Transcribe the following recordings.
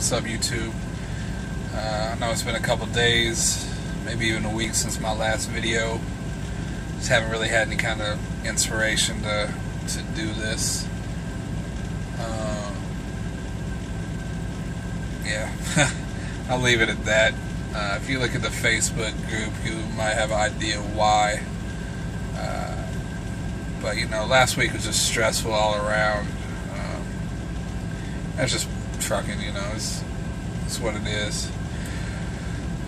What's up, YouTube? I know it's been a couple days, maybe even a week since my last video. Just haven't really had any kind of inspiration to do this. Yeah, I'll leave it at that. If you look at the Facebook group, you might have an idea why. But you know, last week was just stressful all around. That's just trucking, you know. It's what it is.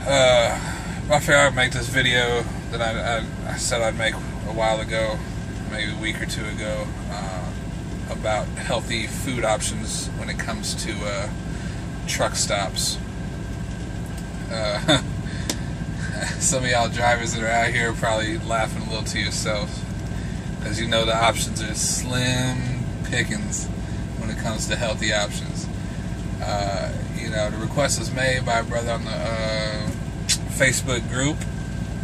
I figured I'd make this video that I said I'd make a while ago, maybe a week or two ago, about healthy food options when it comes to truck stops. Some of y'all drivers that are out here are probably laughing a little to yourselves, because you know the options are slim pickings when it comes to healthy options. You know, the request was made by a brother on the Facebook group.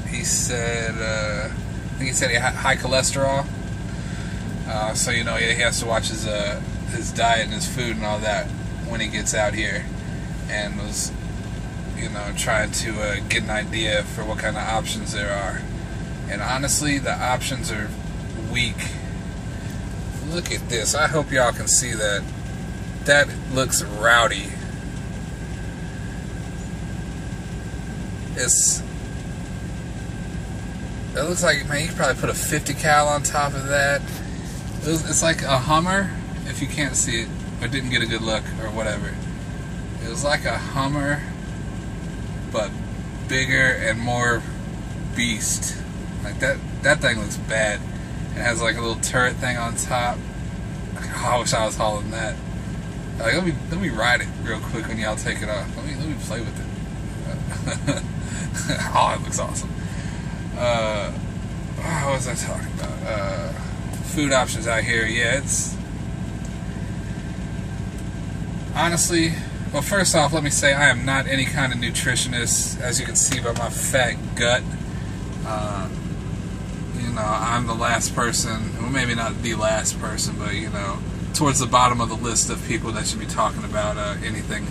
He said, I think he said he had high cholesterol, so you know he has to watch his diet and his food and all that when he gets out here, and was, you know, trying to get an idea for what kind of options there are. And honestly, the options are weak. Look at this. I hope y'all can see that. That looks rowdy. It looks like, man, you could probably put a 50 cal on top of that. It's like a Hummer, if you can't see it, or didn't get a good look, or whatever. It was like a Hummer, but bigger and more beast. Like that thing looks bad. It has like a little turret thing on top. Oh, I wish I was hauling that. Like, let me ride it real quick when y'all take it off. Let me play with it. Oh, it looks awesome. What was I talking about? Food options out here. Yeah, it's honestly. Well, first off, let me say I am not any kind of nutritionist, as you can see by my fat gut. You know, I'm the last person, well, maybe not the last person, but, you know, towards the bottom of the list of people that should be talking about anything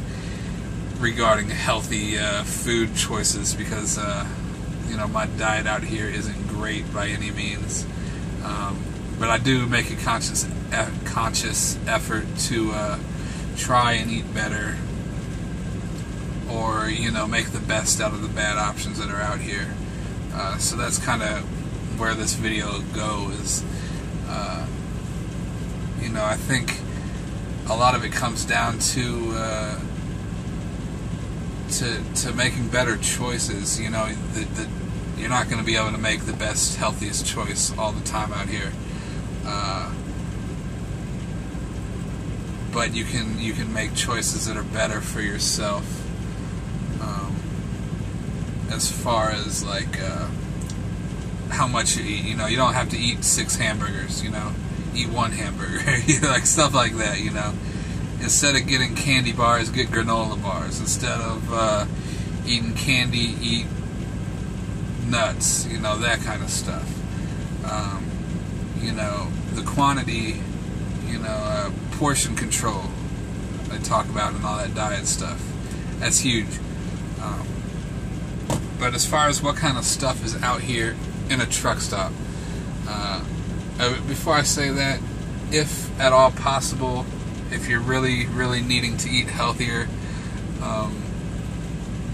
regarding healthy food choices, because, you know, my diet out here isn't great by any means. But I do make a conscious effort to try and eat better, or, you know, make the best out of the bad options that are out here. So that's kind of where this video goes. You know, I think a lot of it comes down to making better choices. You know, you're not going to be able to make the best, healthiest choice all the time out here. But you can make choices that are better for yourself. As far as like how much you eat, you know, you don't have to eat 6 hamburgers. You know, eat 1 hamburger. You know, like stuff like that. You know, instead of getting candy bars, get granola bars. Instead of eating candy, eat nuts. You know, that kind of stuff. You know, the quantity. You know, portion control. They talk about and all that diet stuff. That's huge. But as far as what kind of stuff is out here in a truck stop, before I say that, if at all possible, if you're really, really needing to eat healthier,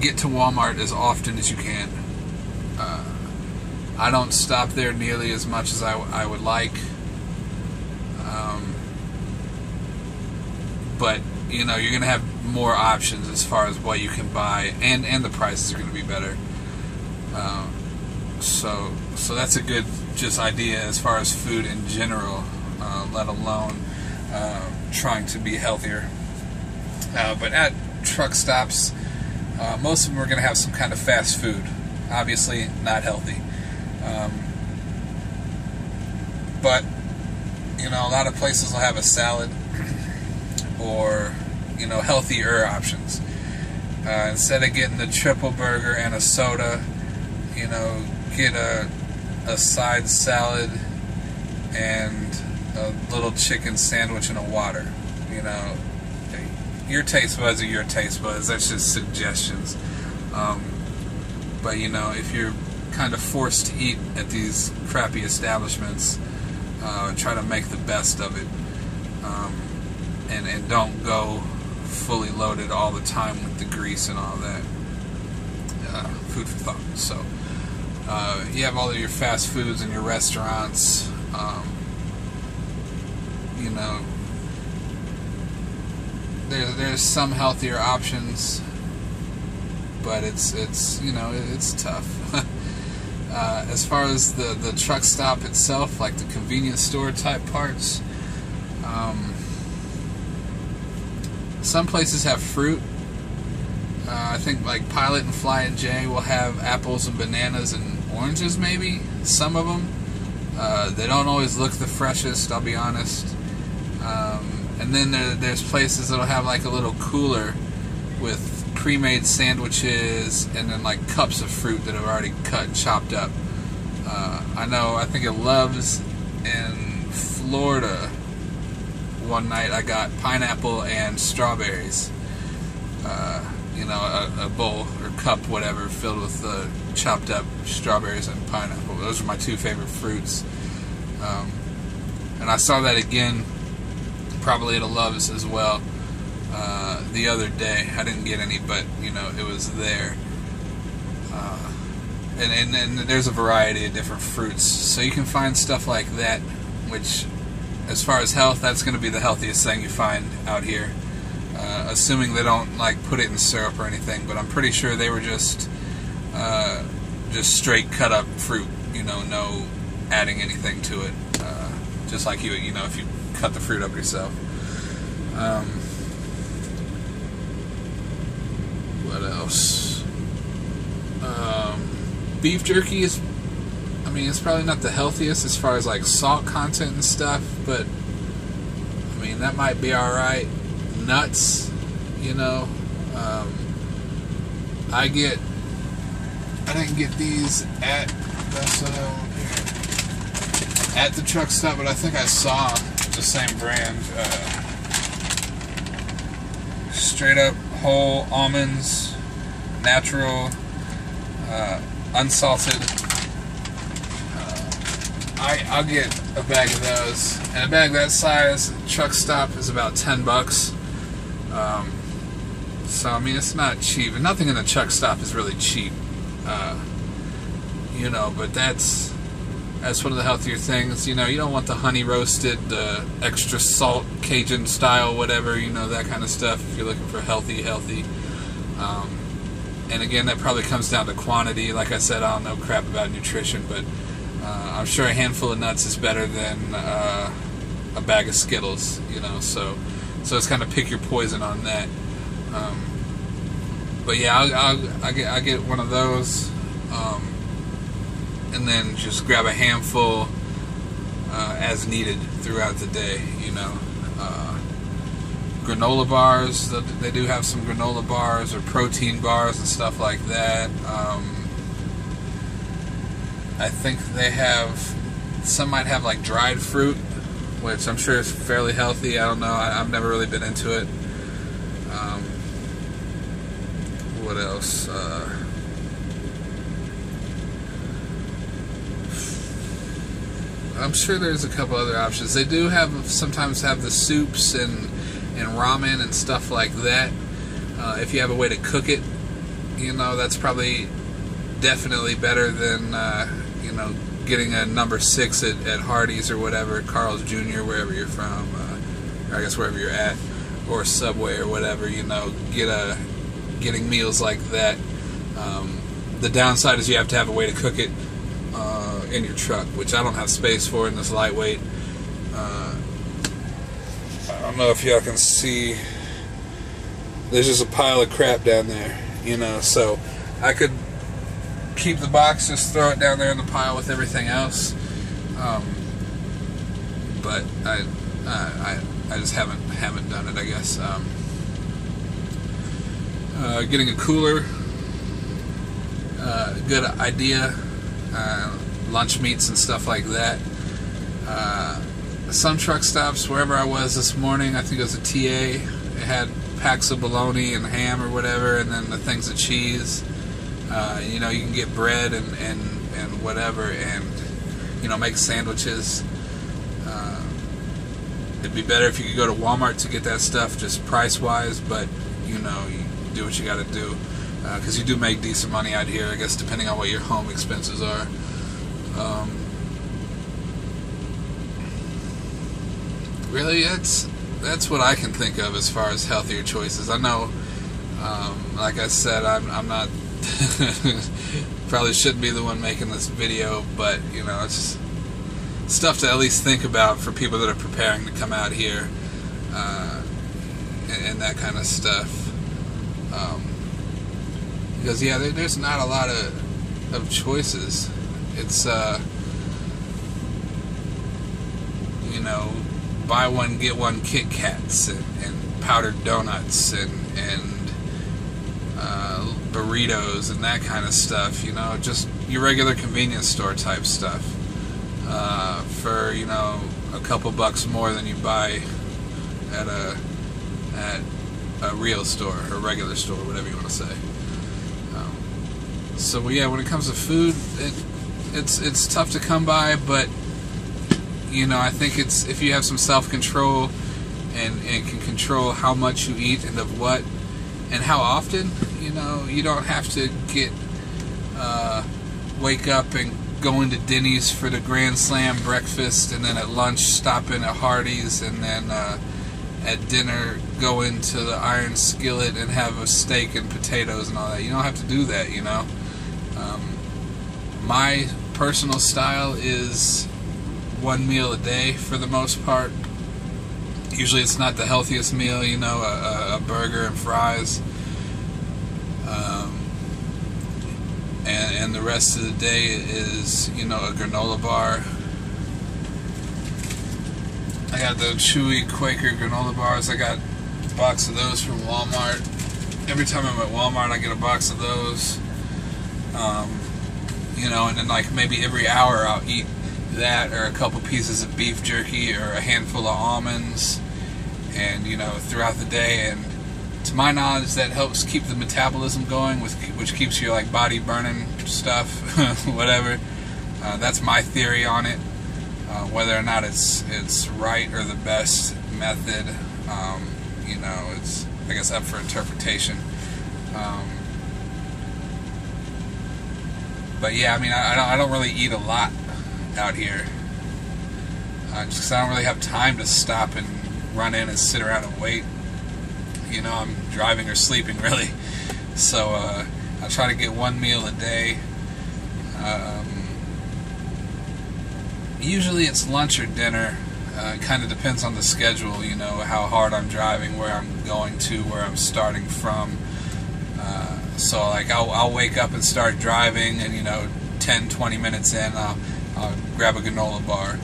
get to Walmart as often as you can. I don't stop there nearly as much as I would like. But, you know, you're going to have more options as far as what you can buy, and the prices are going to be better. So that's a good just idea as far as food in general, let alone trying to be healthier. But at truck stops, most of them are going to have some kind of fast food. Obviously not healthy. But, you know, a lot of places will have a salad, or, you know, healthier options. Instead of getting the triple burger and a soda, you know, get a side salad and a little chicken sandwich and a water. You know, your taste buds are your taste buds. That's just suggestions. But you know, if you're kind of forced to eat at these crappy establishments, try to make the best of it, and don't go fully loaded all the time with the grease and all that. Food for thought. So you have all of your fast foods in your restaurants. You know, there's some healthier options, but it's you know, it's tough. As far as the truck stop itself, like the convenience store type parts, some places have fruit. I think like Pilot and Fly and J will have apples and bananas and oranges, maybe. Some of them. They don't always look the freshest, I'll be honest. And then there's places that'll have like a little cooler with pre-made sandwiches and then like cups of fruit that are already cut and chopped up. I think at Love's in Florida one night I got pineapple and strawberries. You know, a bowl or cup, whatever, filled with chopped up strawberries and pineapple. Those are my two favorite fruits. And I saw that again, probably at a Love's as well, the other day. I didn't get any, but you know, it was there. And there's a variety of different fruits, so you can find stuff like that, which, as far as health, that's going to be the healthiest thing you find out here. Assuming they don't like put it in syrup or anything, but I'm pretty sure they were just straight cut up fruit. You know, no adding anything to it. Just like you know, if you cut the fruit up yourself. What else? Beef jerky is, I mean, it's probably not the healthiest as far as like salt content and stuff, but I mean, that might be alright. Nuts, you know, I didn't get these at the truck stop, but I think I saw the same brand. Straight up whole almonds, natural, unsalted. I'll get a bag of those, and a bag that size truck stop is about $10. So I mean, it's not cheap, and nothing in the truck stop is really cheap, you know. But that's one of the healthier things. You know, you don't want the honey roasted, extra salt, Cajun style, whatever. You know, that kind of stuff. If you're looking for healthy. And again, that probably comes down to quantity. Like I said, I don't know crap about nutrition, but I'm sure a handful of nuts is better than a bag of Skittles. You know, so it's kind of pick your poison on that. But yeah, I'll get one of those, and then just grab a handful as needed throughout the day. You know, granola bars. They do have some granola bars or protein bars and stuff like that. I think they have. Some might have like dried fruit, which I'm sure is fairly healthy. I don't know. I've never really been into it. What else? I'm sure there's a couple other options. They do sometimes have the soups and ramen and stuff like that. If you have a way to cook it, you know, that's probably definitely better than you know, getting a number 6 at Hardee's or whatever, Carl's Jr., wherever you're from, or I guess wherever you're at, or Subway or whatever. You know, getting meals like that. The downside is you have to have a way to cook it in your truck, which I don't have space for in this lightweight. I don't know if y'all can see. There's just a pile of crap down there, you know. So I could keep the box, just throw it down there in the pile with everything else. But I just haven't done it, I guess. Getting a cooler, good idea. Lunch meats and stuff like that. Some truck stops, wherever I was this morning, I think it was a TA, it had packs of bologna and ham or whatever, and then the things of cheese. You know, you can get bread and whatever, and you know, make sandwiches. It'd be better if you could go to Walmart to get that stuff, just price-wise, but you know, you do what you got to do, because you do make decent money out here, I guess, depending on what your home expenses are. Really, that's what I can think of as far as healthier choices. I know, like I said, I'm not probably shouldn't be the one making this video, but you know, it's stuff to at least think about for people that are preparing to come out here, and that kind of stuff. Because yeah, there's not a lot of choices. It's you know, buy one get one Kit Kats and powdered donuts and burritos and that kind of stuff. You know, just your regular convenience store type stuff. For, you know, a couple bucks more than you buy at a real store or regular store, whatever you want to say. So yeah, when it comes to food, it's tough to come by, but you know, I think it's, if you have some self-control and can control how much you eat and of what and how often, you know, you don't have to get wake up and go into Denny's for the Grand Slam breakfast, and then at lunch stop in at Hardee's, and then at dinner go into the Iron Skillet and have a steak and potatoes and all that. You don't have to do that, you know. My personal style is one meal a day for the most part. Usually it's not the healthiest meal, you know, a burger and fries. And the rest of the day is, you know, a granola bar. I got the chewy Quaker granola bars. I got a box of those from Walmart. Every time I'm at Walmart, I get a box of those. You know, and then like maybe every hour I'll eat that, or a couple pieces of beef jerky, or a handful of almonds, and you know, throughout the day. And to my knowledge, that helps keep the metabolism going, which keeps your like body burning stuff, whatever. That's my theory on it. Whether or not it's right or the best method, you know, it's, I guess, up for interpretation. But yeah, I mean, I don't really eat a lot out here, just because I don't really have time to stop and run in and sit around and wait. You know, I'm driving or sleeping, really. So I try to get one meal a day. Usually it's lunch or dinner. It kind of depends on the schedule, you know, how hard I'm driving, where I'm going to, where I'm starting from. So like I'll wake up and start driving, and you know, 10-20 minutes in, I'll grab a granola bar,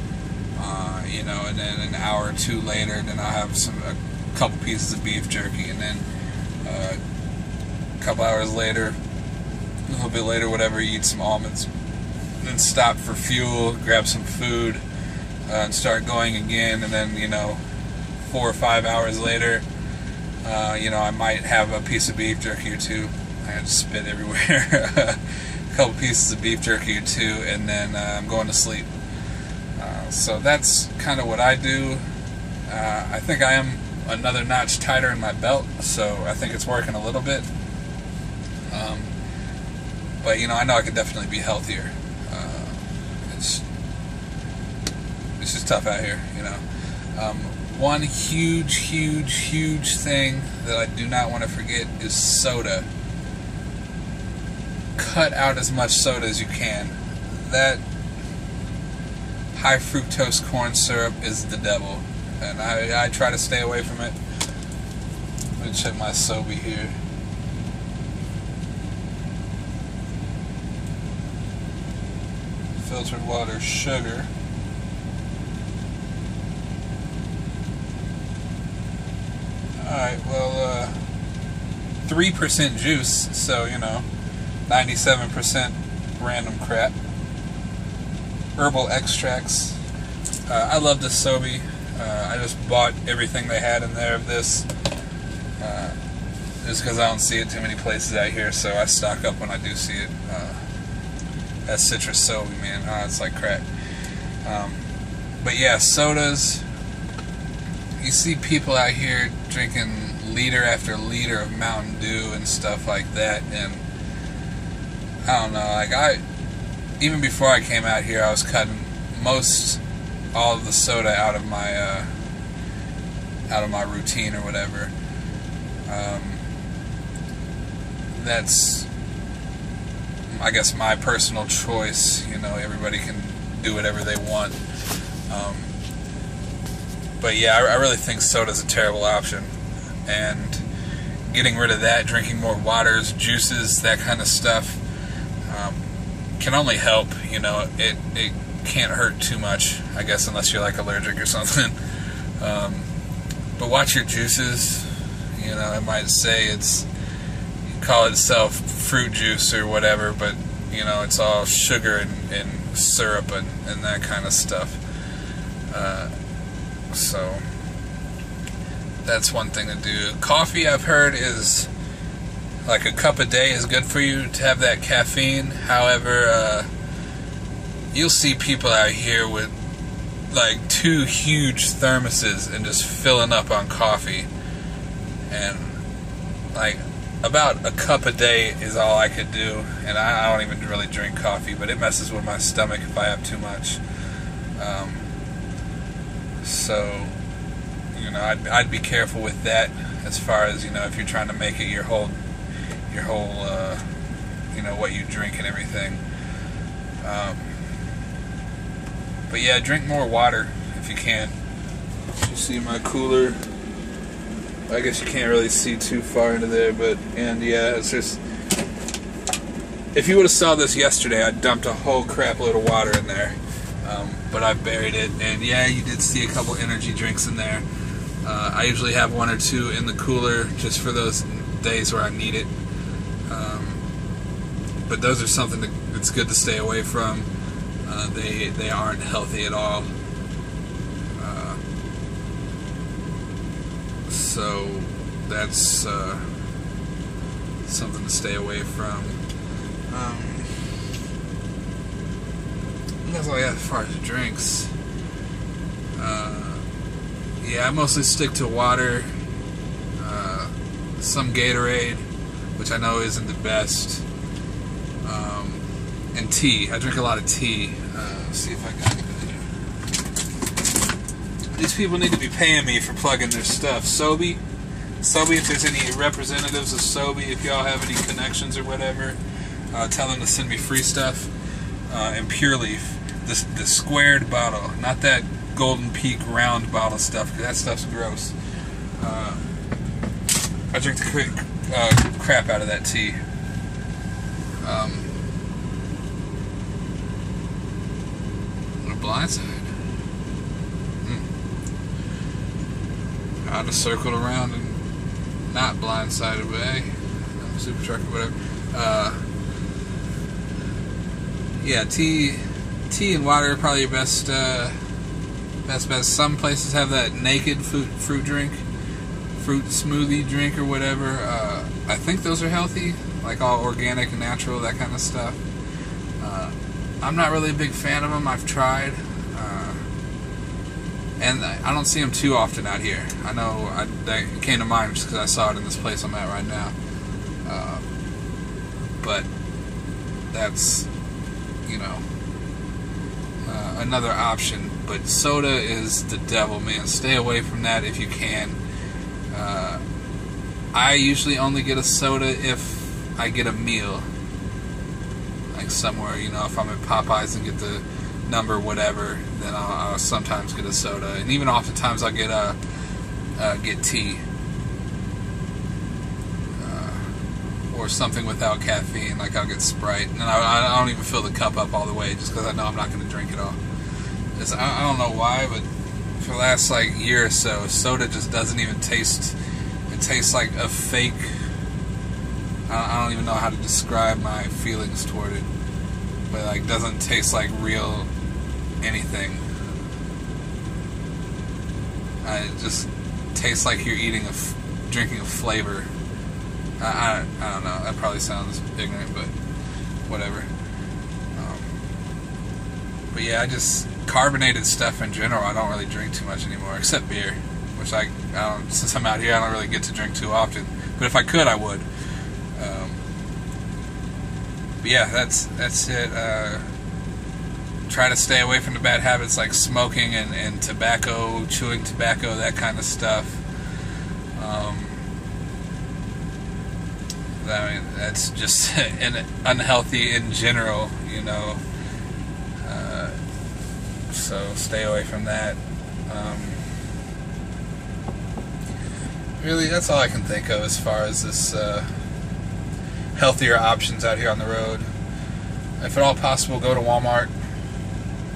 you know, and then an hour or two later, then I'll have a couple pieces of beef jerky, and then a couple hours later, a little bit later, whatever, eat some almonds, and then stop for fuel, grab some food, and start going again. And then, you know, 4 or 5 hours later, you know, I might have a piece of beef jerky or two. I had to spit everywhere. A couple pieces of beef jerky or two, and then I'm going to sleep. So that's kind of what I do. I think I am another notch tighter in my belt, so I think it's working a little bit. But you know, I know I could definitely be healthier. It's just tough out here, you know. One huge thing that I do not want to forget is soda. Cut out as much soda as you can. That high fructose corn syrup is the devil, and I try to stay away from it. Let me check my Sobe here. Filtered water, sugar. Alright, well, 3% juice, so, you know, 97% random crap. Herbal extracts. I love this Sobe. I just bought everything they had in there of this, just because I don't see it too many places out here, so I stock up when I do see it. That citrus soda, man, it's like crack. But yeah, sodas. You see people out here drinking liter after liter of Mountain Dew and stuff like that, and I don't know, like even before I came out here, I was cutting all of the soda out of my routine or whatever. That's, I guess, my personal choice. You know, everybody can do whatever they want. But yeah, I really think soda's a terrible option, and getting rid of that, drinking more waters, juices, that kind of stuff, can only help. You know, it can't hurt too much, I guess, unless you're like allergic or something. But watch your juices. You know, it might say you call itself fruit juice or whatever, but you know, it's all sugar and syrup and that kind of stuff. So that's one thing to do. Coffee, I've heard, is like a cup a day is good for you to have that caffeine. However, you'll see people out here with like 2 huge thermoses and just filling up on coffee, and like about a cup a day is all I could do, and I don't even really drink coffee, but it messes with my stomach if I have too much. So, you know, I'd be careful with that, as far as, you know, if you're trying to make it your whole you know, what you drink and everything. But yeah, drink more water if you can. You see my cooler. I guess you can't really see too far into there, and yeah, it's just, if you would have saw this yesterday, I dumped a whole crap load of water in there, but I buried it, and yeah, you did see a couple energy drinks in there. I usually have 1 or 2 in the cooler just for those days where I need it, but those are something that's good to stay away from. They aren't healthy at all. So that's something to stay away from. That's all I got as far as drinks. Yeah, I mostly stick to water, some Gatorade, which I know isn't the best, and tea. I drink a lot of tea. Let's see if I got it. These people need to be paying me for plugging their stuff. Sobe, if there's any representatives of Sobe, if y'all have any connections or whatever, tell them to send me free stuff. And Pure Leaf, the squared bottle, not that Golden Peak round bottle stuff, because that stuff's gross. I drink the crap out of that tea. What a blindside. I'd have circled around and not blindsided, but hey, super truck or whatever. Yeah, tea and water are probably your best bet. Some places have that naked fruit drink, fruit smoothie drink or whatever. I think those are healthy, like all organic and natural, that kind of stuff. I'm not really a big fan of them. I've tried. And I don't see them too often out here. I know that came to mind just because I saw it in this place I'm at right now. But that's, you know, another option. But soda is the devil, man. Stay away from that if you can. I usually only get a soda if I get a meal. Like somewhere, you know, if I'm at Popeyes and get the number whatever, then I'll sometimes get a soda, and even oftentimes I'll get tea or something without caffeine, like I'll get Sprite, and I don't even fill the cup up all the way just because I know I'm not going to drink it all. I don't know why, but for the last like year or so, soda just doesn't even taste. It tastes like a fake. I don't even know how to describe my feelings toward it, but like doesn't taste like real anything. It just tastes like you're eating drinking a flavor. I don't know. That probably sounds ignorant, but whatever. But yeah, carbonated stuff in general, I don't really drink too much anymore, except beer, which I don't, since I'm out here, I don't really get to drink too often. But if I could, I would. But yeah, that's it. Try to stay away from the bad habits like smoking and tobacco, chewing tobacco, that kind of stuff. I mean, that's just unhealthy in general, you know. So stay away from that. Really, that's all I can think of as far as this healthier options out here on the road. If at all possible, go to Walmart,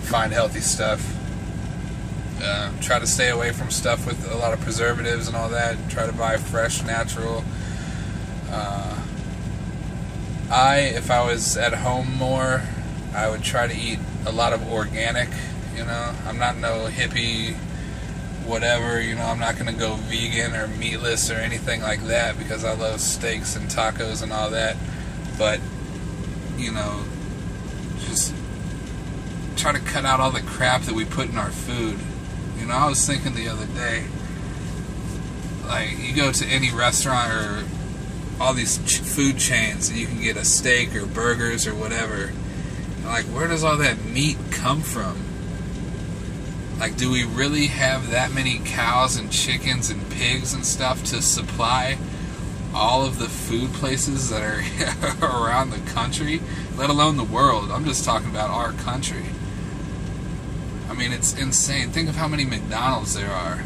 find healthy stuff. Try to stay away from stuff with a lot of preservatives and all that. Try to buy fresh, natural. If I was at home more, I would try to eat a lot of organic, you know. I'm not no hippie whatever, you know. I'm not going to go vegan or meatless or anything like that because I love steaks and tacos and all that. But, you know, just try to cut out all the crap that we put in our food. You know, I was thinking the other day, like, you go to any restaurant or all these food chains and you can get a steak or burgers or whatever. And like, where does all that meat come from? Like, do we really have that many cows and chickens and pigs and stuff to supply all of the food places that are around the country, let alone the world? I'm just talking about our country. I mean, it's insane. Think of how many McDonald's there are.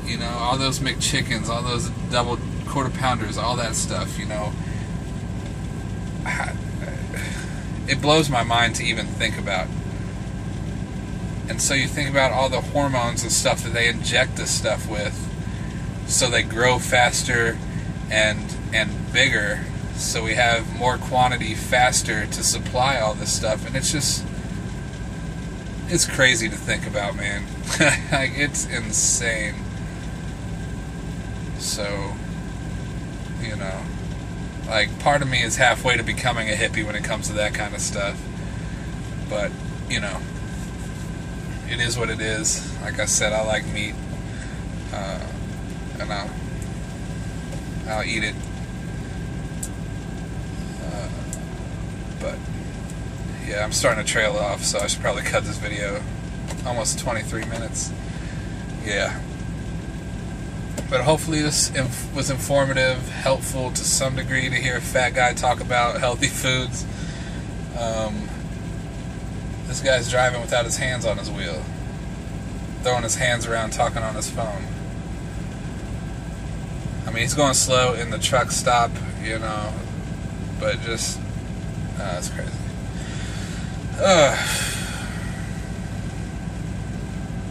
You know, all those McChickens, all those double quarter pounders, all that stuff, you know. It blows my mind to even think about. And so you think about all the hormones and stuff that they inject this stuff with, so they grow faster and bigger, so we have more quantity faster to supply all this stuff. And it's just, it's crazy to think about, man. Like, it's insane. So, you know, like, part of me is halfway to becoming a hippie when it comes to that kind of stuff. But, you know, it is what it is. Like I said, I like meat, and I'll eat it. But yeah, I'm starting to trail off, so I should probably cut this video. Almost 23 minutes. Yeah. But hopefully this was informative, helpful to some degree to hear a fat guy talk about healthy foods. This guy's driving without his hands on his wheel, throwing his hands around, talking on his phone. I mean, he's going slow in the truck stop, you know, but just, it's crazy.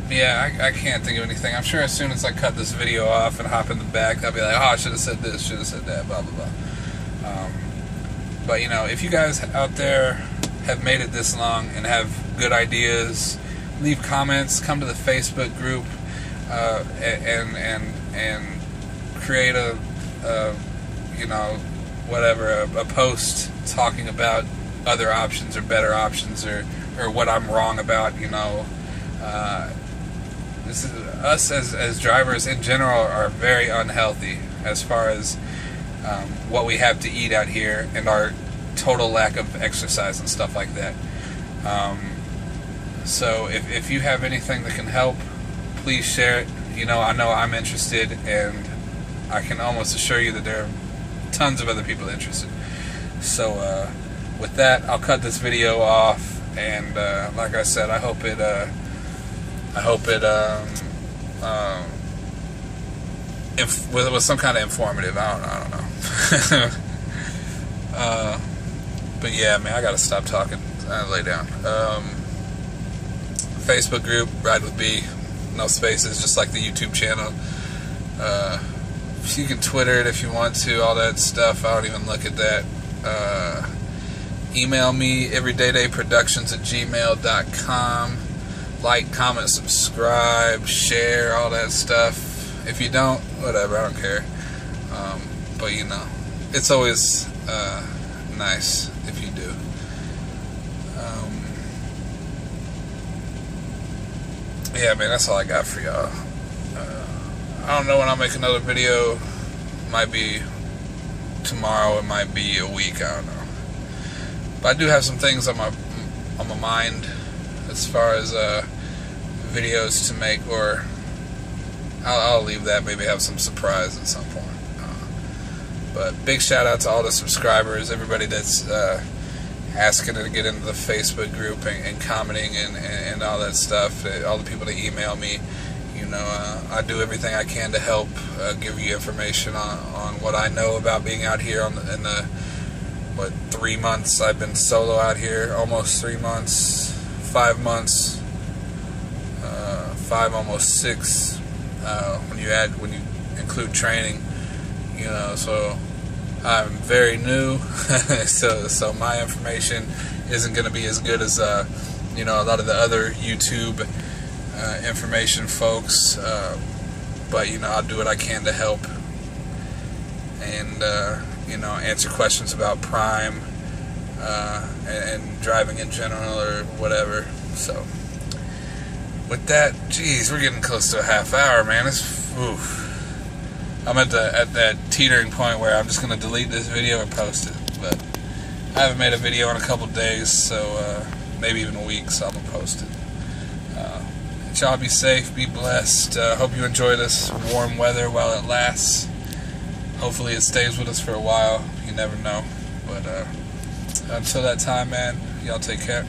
Yeah, I can't think of anything. I'm sure as soon as I cut this video off and hop in the back, I'll be like, oh, I should have said this, should have said that, blah, blah, blah. But, you know, if you guys out there have made it this long and have good ideas, leave comments, come to the Facebook group, and create a you know, whatever, a post talking about other options or better options, or what I'm wrong about, you know. This is, us as drivers in general are very unhealthy as far as what we have to eat out here and our total lack of exercise and stuff like that. So if you have anything that can help, please share it. You know I'm interested, and I can almost assure you that there are tons of other people interested. So with that, I'll cut this video off, and like I said, I hope it was some kind of informative. I don't know. But yeah, man, I gotta stop talking. I lay down. Facebook group, Ride with B, no spaces, just like the YouTube channel. You can Twitter it if you want to, all that stuff. I don't even look at that. Email me, everydaydayproductions@gmail.com. Like, comment, subscribe, share, all that stuff. If you don't, whatever, I don't care. But you know, it's always nice if you do. Yeah, man, that's all I got for y'all. I don't know when I'll make another video. It might be tomorrow, it might be a week, I don't know. But I do have some things on my mind as far as videos to make, or I'll leave that, maybe have some surprise at some point. But big shout out to all the subscribers, everybody that's asking to get into the Facebook group and commenting and all that stuff, all the people that email me. You know, I do everything I can to help give you information on what I know about being out here in the 3 months I've been solo out here, almost 3 months, 5 months, 5, almost 6 when you include training. You know, so I'm very new, so my information isn't going to be as good as you know, a lot of the other YouTube information folks, but you know, I'll do what I can to help, and you know, answer questions about Prime and driving in general or whatever. So with that, geez, we're getting close to a half hour, man. Oof. I'm at that teetering point where I'm just going to delete this video and post it. But I haven't made a video in a couple days, so maybe even a week, so I'm going to post it. Y'all be safe, be blessed. Hope you enjoy this warm weather while it lasts. Hopefully it stays with us for a while. You never know. But until that time, man, y'all take care.